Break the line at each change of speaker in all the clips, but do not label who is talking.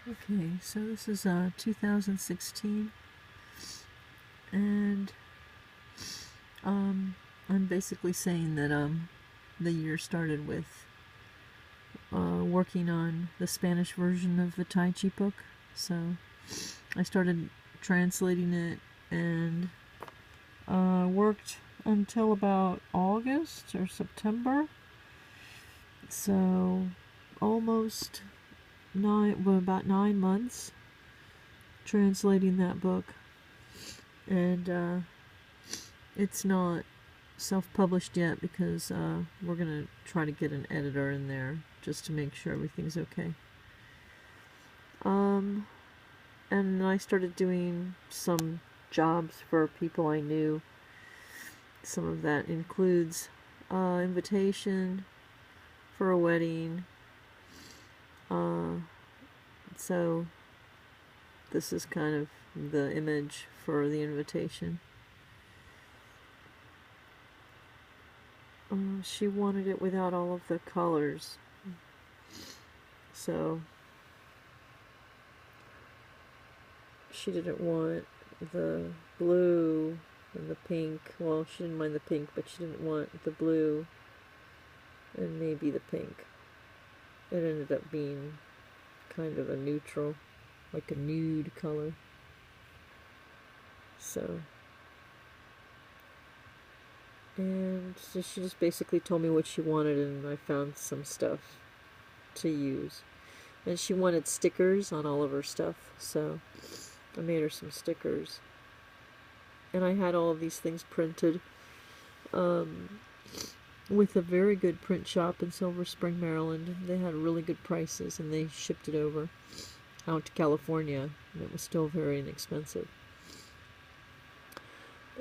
Okay, so this is 2016, and I'm basically saying that the year started with working on the Spanish version of the Tai Chi book. So I started translating it and worked until about August or September. So almost about 9 months translating that book, and it's not self-published yet because we're gonna try to get an editor in there just to make sure everything's okay. And I started doing some jobs for people I knew. Some of that includes invitation for a wedding. So this is kind of the image for the invitation. She wanted it without all of the colors. So she didn't want the blue and the pink. Well, she didn't mind the pink, but she didn't want the blue and maybe the pink. It ended up being kind of a neutral, like a nude color. So, and so she just basically told me what she wanted, and I found some stuff to use. And she wanted stickers on all of her stuff, so I made her some stickers. And I had all of these things printed with a very good print shop in Silver Spring, Maryland. They had really good prices, and they shipped it over out to California, and it was still very inexpensive.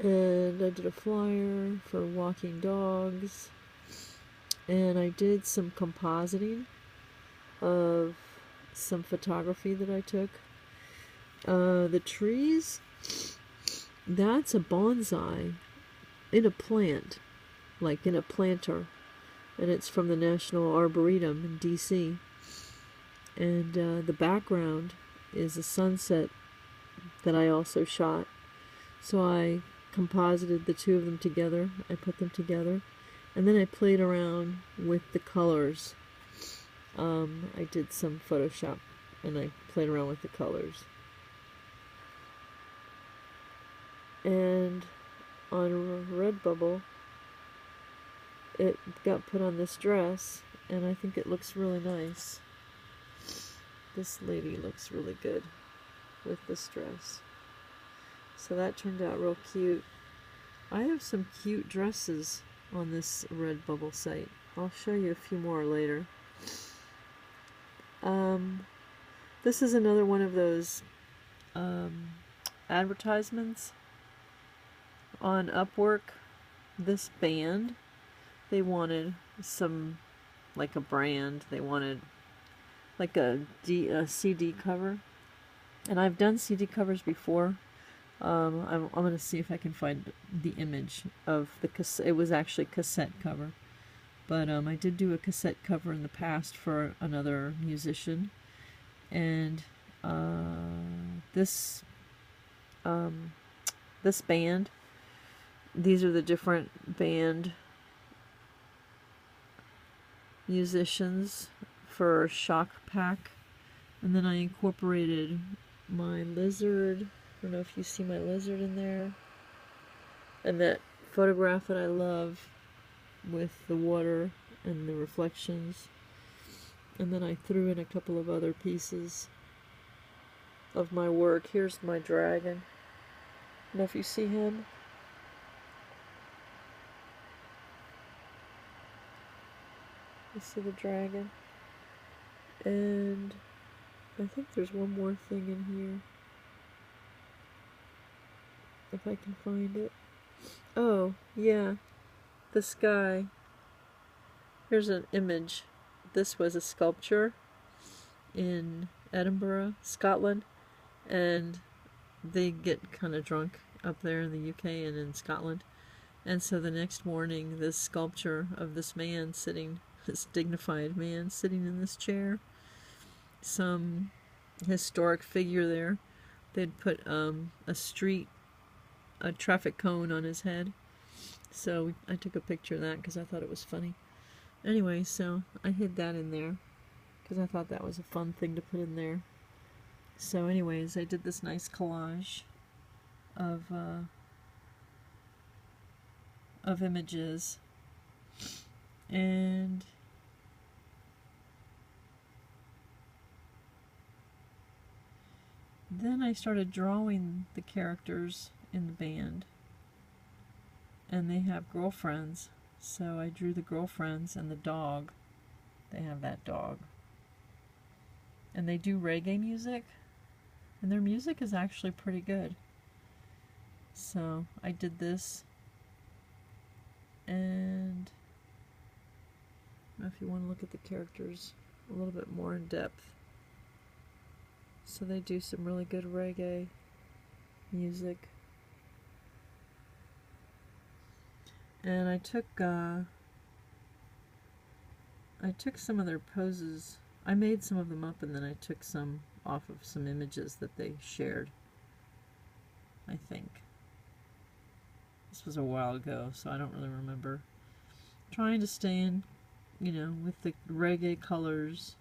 And I did a flyer for walking dogs, and I did some compositing of some photography that I took. The trees, that's a bonsai in a plant, like in a planter, and it's from the National Arboretum in DC. And the background is a sunset that I also shot. So I composited the two of them together. I put them together, and then I played around with the colors. I did some Photoshop, and I played around with the colors. And on Redbubble, it got put on this dress, and I think it looks really nice. This lady looks really good with this dress. So that turned out real cute. I have some cute dresses on this Redbubble site. I'll show you a few more later. This is another one of those advertisements on Upwork. This band, they wanted some, like a brand. They wanted like a CD cover. And I've done CD covers before. I'm going to see if I can find the image of the cassette. It was actually cassette cover. But I did do a cassette cover in the past for another musician. And this band, these are the different band musicians for Shock Pack. And then I incorporated my lizard. I don't know if you see my lizard in there. And that photograph that I love with the water and the reflections. And then I threw in a couple of other pieces of my work. Here's my dragon. I don't know if you see him. You see the dragon. And I think there's one more thing in here, if I can find it. Oh, yeah, the sky. Here's an image. This was a sculpture in Edinburgh, Scotland, and they get kind of drunk up there in the UK and in Scotland. And so the next morning, this sculpture of this man sitting, this dignified man sitting in this chair, some historic figure there. They'd put a traffic cone on his head. So I took a picture of that because I thought it was funny. Anyway, so I hid that in there because I thought that was a fun thing to put in there. So anyways, I did this nice collage of images, and then I started drawing the characters in the band, and they have girlfriends, so I drew the girlfriends and the dog. They have that dog. And they do reggae music, and their music is actually pretty good. So I did this, and I don't know if you want to look at the characters a little bit more in depth. So they do some really good reggae music. And I took some of their poses. I made some of them up, and then I took some off of some images that they shared, I think. This was a while ago, so I don't really remember. Trying to stay in, with the reggae colors.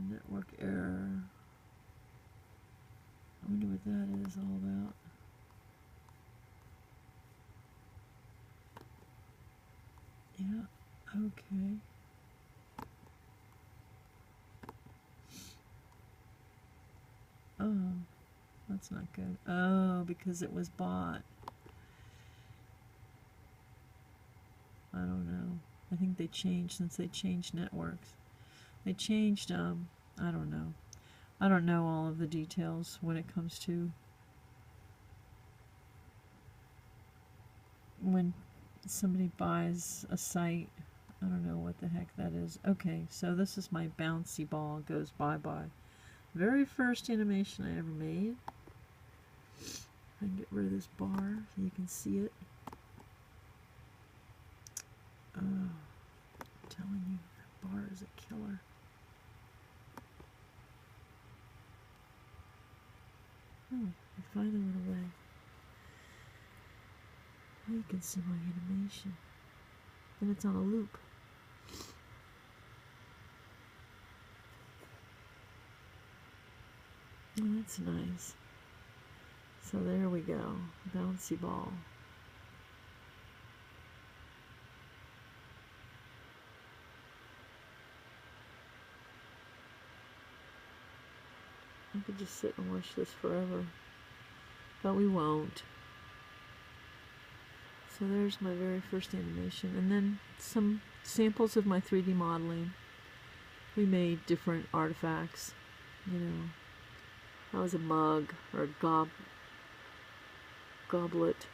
Network error. I wonder what that is all about. Yeah, okay. Oh, that's not good. Oh, because it was bought. I don't know. I think they changed, since they changed networks. They changed, I don't know. I don't know all of the details when it comes to when somebody buys a site. I don't know what the heck that is. Okay, so this is my bouncy ball goes bye-bye. Very first animation I ever made. I can get rid of this bar so you can see it. Oh, I'm telling you, that bar is a killer. Oh, it finally went away. Now you can see my animation. And it's on a loop. Oh, that's nice. So there we go. Bouncy ball. I could just sit and watch this forever. But we won't. So there's my very first animation. And then some samples of my 3D modeling. We made different artifacts. That was a mug or a goblet.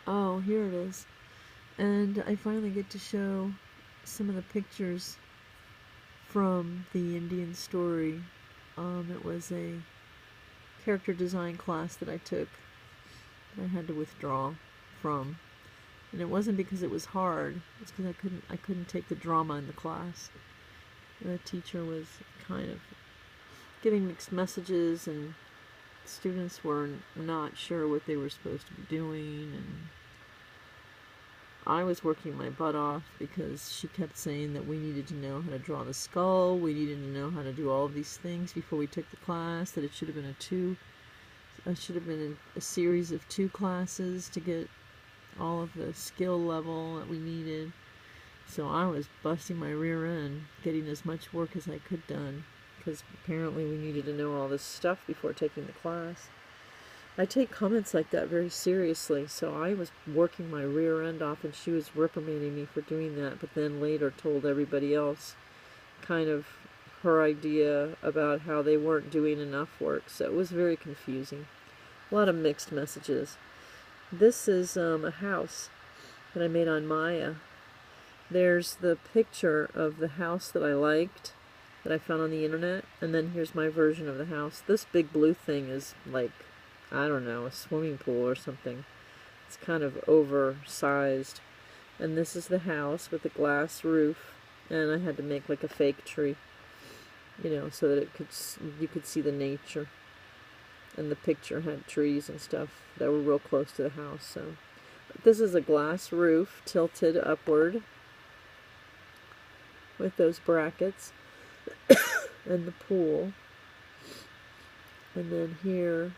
Oh, here it is. And I finally get to show some of the pictures from the Indian story. It was a character design class that I took that I had to withdraw from. And it wasn't because it was hard. It's because I couldn't take the drama in the class. The teacher was kind of giving mixed messages, and students were not sure what they were supposed to be doing, and I was working my butt off because she kept saying that we needed to know how to draw the skull, we needed to know how to do all of these things before we took the class, that it should have been a series of 2 classes to get all of the skill level that we needed. So I was busting my rear end getting as much work as I could done, because apparently we needed to know all this stuff before taking the class. I take comments like that very seriously, so I was working my rear end off, and she was reprimanding me for doing that, but then later told everybody else kind of her idea about how they weren't doing enough work, so it was very confusing. A lot of mixed messages. This is a house that I made on Maya. There's the picture of the house that I liked, that I found on the internet, and then here's my version of the house. This big blue thing is like, I don't know, a swimming pool or something. It's kind of oversized. And this is the house with the glass roof, and I had to make like a fake tree, you know, so that you could see the nature. And the picture had trees and stuff that were real close to the house. So, but this is a glass roof tilted upward with those brackets, and the pool. And then here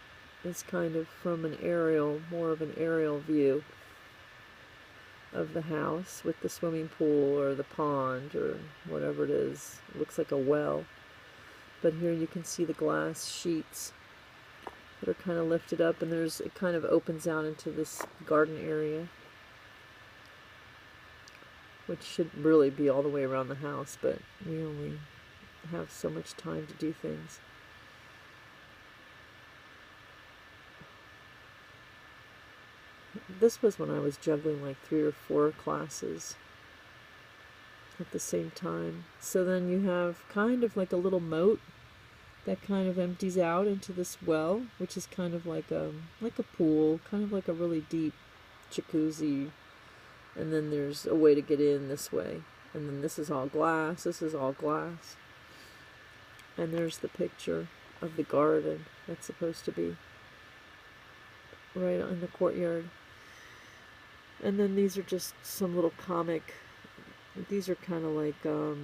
is kind of from an aerial, more of an aerial view of the house with the swimming pool or the pond or whatever it is. It looks like a well. But here you can see the glass sheets that are kind of lifted up, and it kind of opens out into this garden area, which should really be all the way around the house, but we only have so much time to do things. This was when I was juggling like 3 or 4 classes at the same time. So then you have kind of like a little moat that kind of empties out into this well, which is kind of like a pool, kind of like a really deep jacuzzi. And then there's a way to get in this way. And then this is all glass. This is all glass. And there's the picture of the garden that's supposed to be right in the courtyard. And then these are just some little comic, these are kind of like the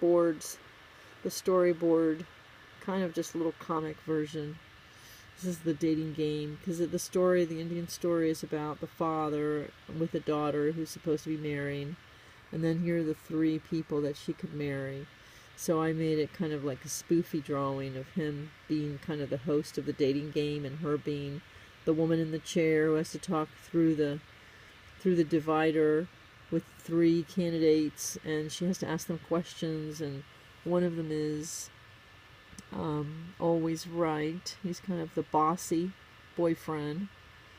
boards, the storyboard, kind of just a little comic version. This is the dating game, because the story, the Indian story, is about the father with a daughter who's supposed to be marrying, and then here are the 3 people that she could marry. So I made it kind of like a spoofy drawing of him being kind of the host of the dating game, and her being the woman in the chair who has to talk through the divider with 3 candidates, and she has to ask them questions, and one of them is always right. He's kind of the bossy boyfriend,